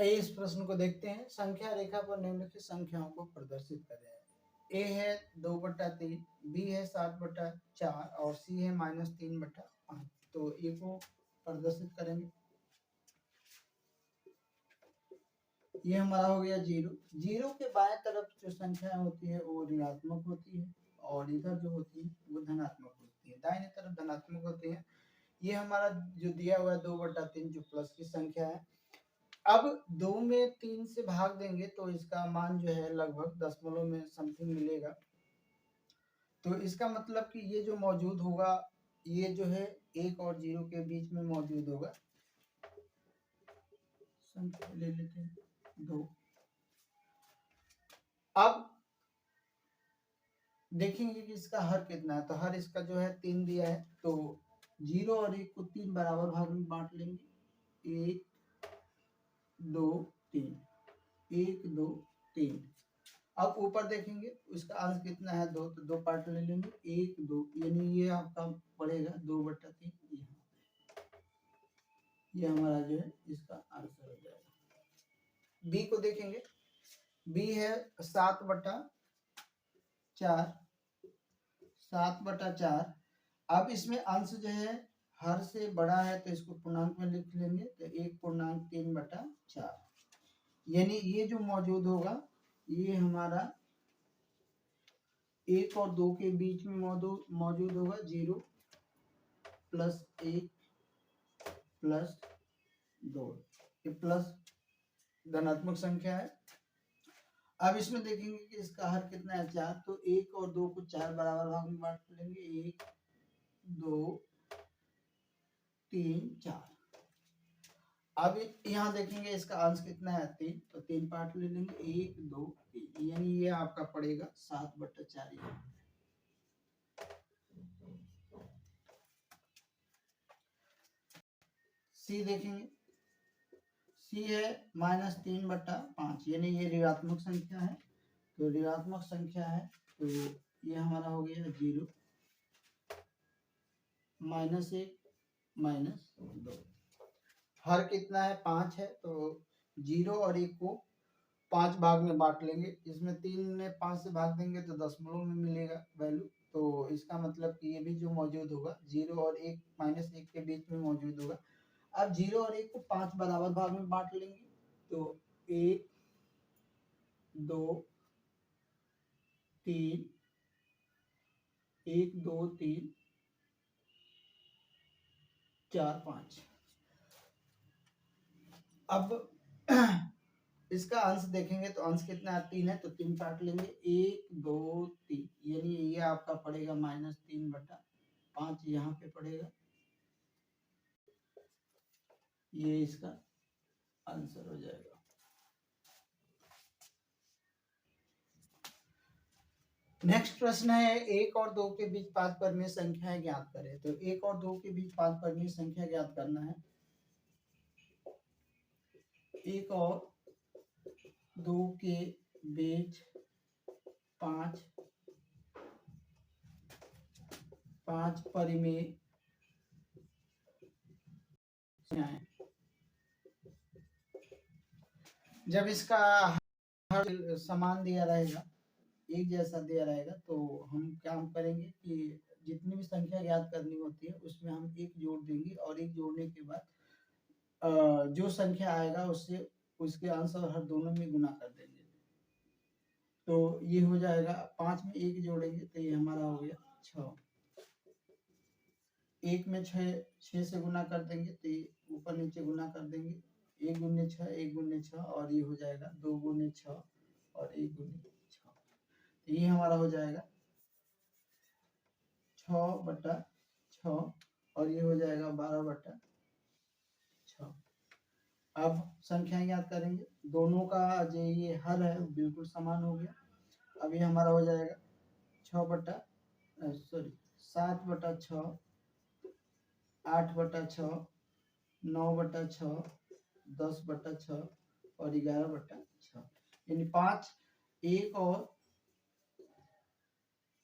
आइए इस प्रश्न को देखते हैं। संख्या रेखा पर निम्नलिखित संख्याओं को प्रदर्शित करें। ए है 2/3, बी है 7/4 और सी है -3/5। तो ए को प्रदर्शित करेंगे। ये हमारा हो गया 0। 0 के बाएं तरफ जो संख्या होती है वो ऋणात्मक होती है और इधर जो होती है वो धनात्मक होती है। दाहिने तरफ धनात्मक होती है। ये हमारा जो दिया हुआ है 2/3 जो प्लस की संख्या है। अब 2 में 3 से भाग देंगे तो इसका मान जो है लगभग दशमलव में समथिंग मिलेगा। तो इसका मतलब कि ये जो मौजूद होगा ये जो है 1 और 0 के बीच में मौजूद होगा। संख्या ले लेते हैं 2। अब देखेंगे कि इसका हर कितना है। तो हर इसका जो है 3 दिया है तो 0 और 1 को 3 बराबर भाग में बांट लेंगे। 1 2 3, 1 2 3। अब ऊपर देखेंगे उसका अंश कितना है 2, तो 2 पार्ट ले लेंगे 1 2, यानी ये आपका पड़ेगा 2/3। ये हमारा जो है इसका आंसर हो जाएगा। बी को देखेंगे। बी है 7/4, 7/4। अब इसमें अंश जो है हर से बड़ा है तो इसको पूर्णांक में लिख लेंगे तो 1/3/4, यानी ये जो मौजूद होगा ये हमारा 1 और 2 के बीच में मौजूद होगा। 0 प्लस 1 प्लस 2, ये प्लस धनात्मक संख्या है। अब इसमें देखेंगे कि इसका हर कितना है 4, तो 1 और 2 को 4 बराबर भाग में बांट लेंगे। 1 2 3 4। अब यहाँ देखेंगे इसका अंश कितना है 3, तो 3 पार्ट ले लेंगे 1 2 3, यानी ये आपका पड़ेगा 7/4। सी देखेंगे। सी है -3/5, यानी ये ऋणात्मक संख्या है। तो ऋणात्मक संख्या है तो ये हमारा हो गया 0 -1 -2। हर कितना है 5 है तो 0 और 1 को 5 भाग में बांट लेंगे। इसमें 3 में 5 से भाग देंगे तो दशमलव में मिलेगा वैल्यू। तो इसका मतलब कि ये भी जो मौजूद होगा 0 और 1 -1 के बीच में मौजूद होगा। अब 0 और 1 को 5 बराबर भाग में बांट लेंगे तो 1 2 3, 1 2 3 4 5। अब इसका अंश देखेंगे तो अंश कितना है 3 है तो 3 काट लेंगे 1 2 3, यानी ये आपका पड़ेगा -3/5, यहाँ पे पड़ेगा। ये इसका आंसर हो जाएगा। नेक्स्ट प्रश्न है 1 और 2 के बीच 5 परिमेय संख्याएं ज्ञात करें। तो 1 और 2 के बीच 5 परिमेय संख्या ज्ञात करना है। 1 और 2 के बीच 5 परिमेय संख्याएं। जब इसका हर समान दिया रहेगा, एक जैसा दिया रहेगा, तो हम क्या करेंगे कि जितनी भी संख्या ज्ञात करनी होती है उसमें हम एक जोड़ देंगे और एक जोड़ने के बाद जो संख्या आएगा उससे उसके अंश और हर दोनों में गुना कर देंगे। तो ये हो जाएगा 5 में 1 जोड़ेंगे तो ये हमारा हो गया 6। 1 में 6 से गुना कर देंगे तो ये ऊपर नीचे गुना कर देंगे। 1 गुने 6 1 गुने 6 और ये हो जाएगा 2 गुने 6 और 1 गुने 6। तो ये हमारा हो जाएगा 6/6 और ये हो जाएगा 12/6। अब संख्या याद करेंगे, दोनों का जो ये हर है बिल्कुल समान हो गया। अब ये हमारा हो जाएगा 7/6, 8/6, 9/6, 10/6 और 11/6, यानी 5 1 और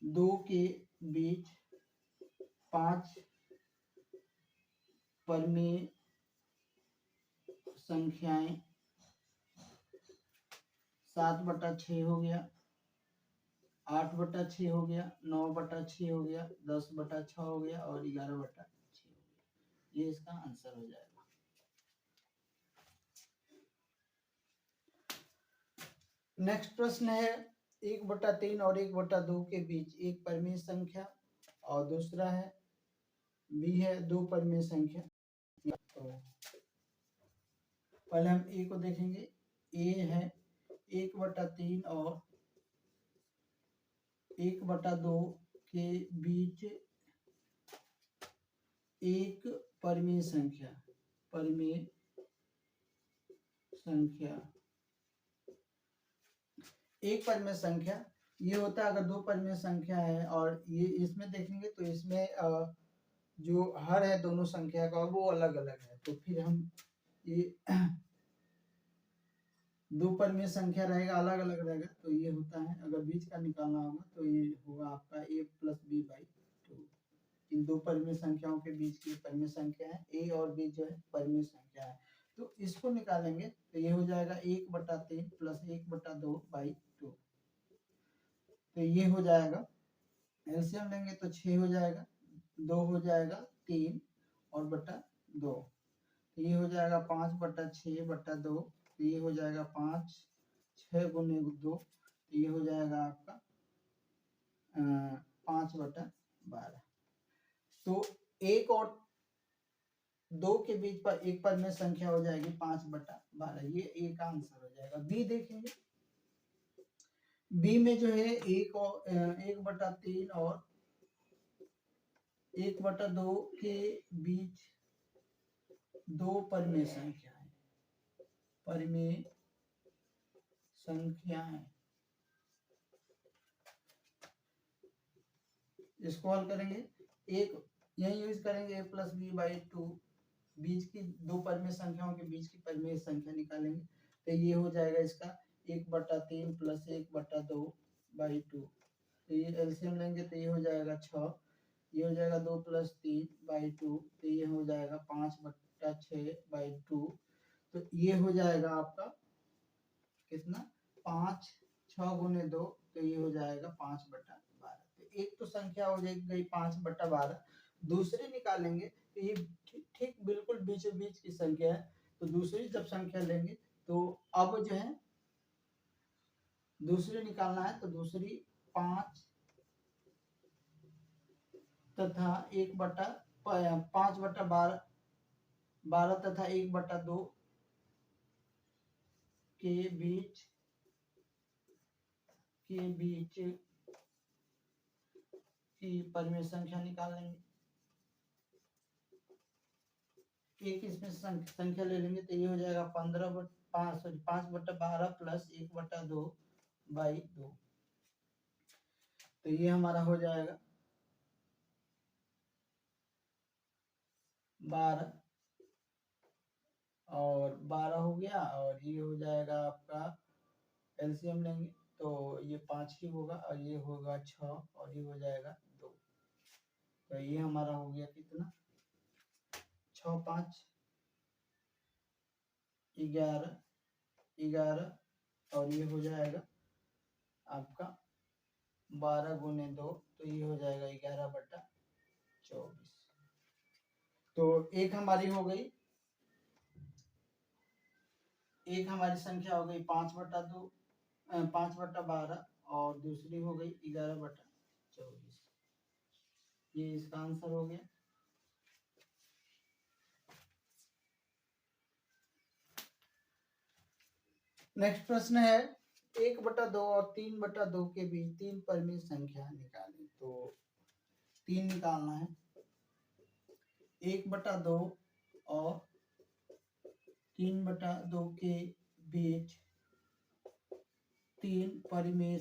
2 के बीच 5 परिमेय संख्याएं 7/6 हो गया, 8/6 हो गया, 9/6 हो गया, 10/6 हो गया और 11/6 हो गया। ये इसका आंसर हो जाएगा। नेक्स्ट प्रश्न है 1/3 और 1/2 के बीच एक परिमेय संख्या और दूसरा है बी है 2 परिमेय संख्या। तो पहले हम ए को देखेंगे। ए है 1/3 और 1/2 के बीच एक परिमेय संख्या। परिमेय संख्या एक परिमेय संख्या ये होता है अगर दो परिमेय संख्या है और ये इसमें देखेंगे तो इसमें जो हर है दोनों संख्या का वो अलग अलग है। तो फिर हम ये दो परिमेय संख्या रहेगा अलग अलग रहेगा तो ये होता है अगर बीच का निकालना होगा तो ये होगा आपका a + b/2। इन दो परिमेय संख्याओं के बीच की परिमेय संख्या है a और b जो है परिमेय संख्या है। तो इसको निकालेंगे तो ये हो जाएगा 1/3 + 1/2/2। तो ये हो जाएगा एलसीएम लेंगे तो 6 हो जाएगा, 2 हो जाएगा 3 और बटा 2। तो ये हो जाएगा 5/6/2। तो ये हो जाएगा 5 6 गुने 2। तो ये हो जाएगा आपका 5/12। तो एक और दो के बीच पर एक परिमेय संख्या हो जाएगी 5/12। ये ए का आंसर हो जाएगा। बी देखेंगे। बी में जो है 1/3 और 1/2 के बीच दो परिमेय संख्या है। परिमेय संख्या है। इसको हल करेंगे एक यही यूज करेंगे a + b/2। बीच की दो परिमेय संख्याओं के बीच की परिमेय संख्या निकालेंगे तो ये हो जाएगा इसका 1/3 + 1/2/2। तो ये एलसीएम लेंगे तो ये हो जाएगा 6। ये हो जाएगा 2 + 3/2। तो ये हो जाएगा 5/6/2। तो ये हो जाएगा आपका कितना 5 6 गुने 2। तो ये हो जाएगा 5/12। तो एक तो संख्या हो जाएगी 5/12। दूसरी निकालेंगे तो ये ठीक बिल्कुल बीचों बीच की संख्या है। तो दूसरी जब संख्या लेंगे तो अब जो है दूसरी निकालना है तो दूसरी 5 तथा 5/12 तथा 1/2 के बीच की परिमेय संख्या निकाल लेंगे। एक इसमें संख्या ले लेंगे तो ये हो जाएगा 5/12 + 1/2/2। तो ये हमारा हो जाएगा 12 और 12 हो गया और ये हो जाएगा आपका एलसीएम लेंगे तो ये 5 ही होगा और ये होगा 6 और ये हो जाएगा 2। तो ये हमारा हो गया कितना 6 5 11 11 और ये हो जाएगा आपका 12 गुने 2। तो ये हो जाएगा 11/24। तो एक हमारी हो गई एक हमारी संख्या हो गई 5/2 5/12 और दूसरी हो गई 11/24। ये इसका आंसर हो गया। नेक्स्ट प्रश्न है 1/2 और 3/2 के बीच तीन परिमेय संख्या निकालें। तो 3 निकालना है 1/2 और 3/2 के बीच तीन परिमेय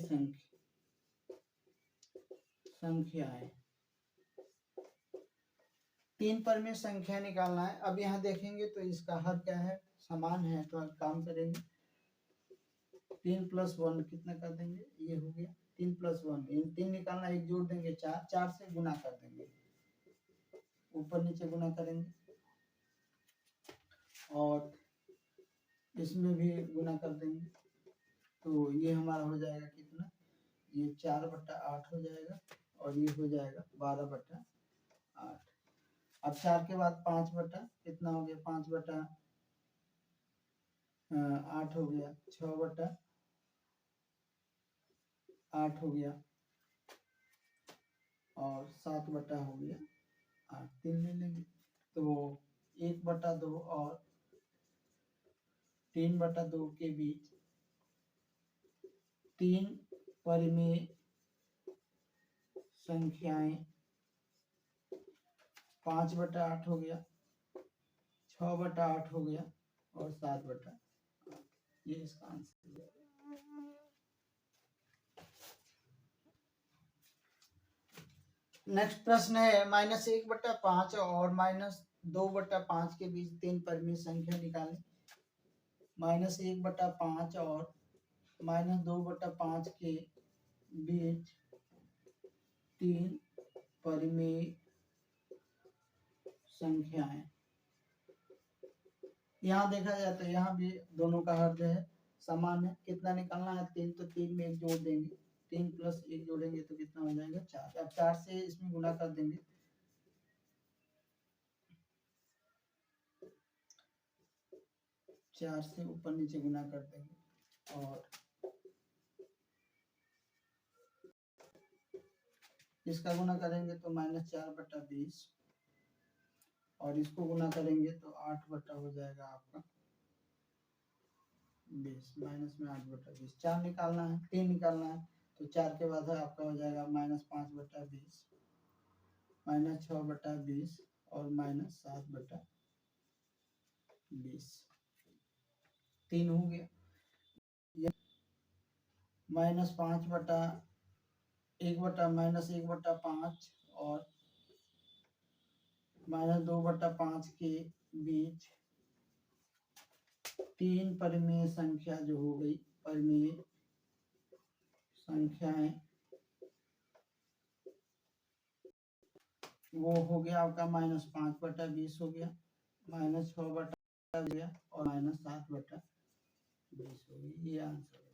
संख्या है। तीन परिमेय संख्या निकालना है। अब यहाँ देखेंगे तो इसका हर क्या है समान है तो काम करेंगे 3 + 1 कितना कर देंगे ये हो गया 3 + 1 इन 3 निकालना एक जोड़ देंगे 4 4 से गुना कर देंगे ऊपर नीचे गुना करेंगे और इसमें भी गुना कर देंगे। तो ये हमारा हो जाएगा कितना, ये 4/8 हो जाएगा और ये हो जाएगा 12/8। अब 4 के बाद 5 बटा कितना हो गया, 5/8 हो गया, 6/8 हो गया और 7 हो गया 8, 3 ले लेंगे तो 1/2 और 3/2 के बीच 3 परिमेय संख्याएं 5/8 हो गया, 6/8 हो गया और 7/8, ये इसका आंसर है। नेक्स्ट प्रश्न है -1/5 और -2/5 के बीच 3 परिमेय संख्या निकालें। -1/5 और -2/5 के बीच 3 परिमेय संख्याएं। यहाँ देखा जाए तो यहाँ भी दोनों का हर जो है समान है। कितना निकालना है, 3, तो 3 में 1 जोड़ देंगे, 3 + 1 जोड़ेंगे तो कितना हो जाएगा 4। अब 4 से इसमें गुना कर देंगे, 4 से ऊपर नीचे गुना कर देंगे और इसका गुना करेंगे तो -4/20 और इसको गुना करेंगे तो 8 हो जाएगा आपका 20, माइनस में 8/20। 4 निकालना है, 3 निकालना है तो 4 के बाद है आपका हो जाएगा -5/20, -6/20 और -7/20, 3 हो गया। -5 और -2/5 के बीच 3 परिमेय संख्या जो हो गई, परिमेय संख्याएं, वो हो गया आपका -5/20 हो गया, -6/20 हो गया और -7/20 हो गया। ये आंसर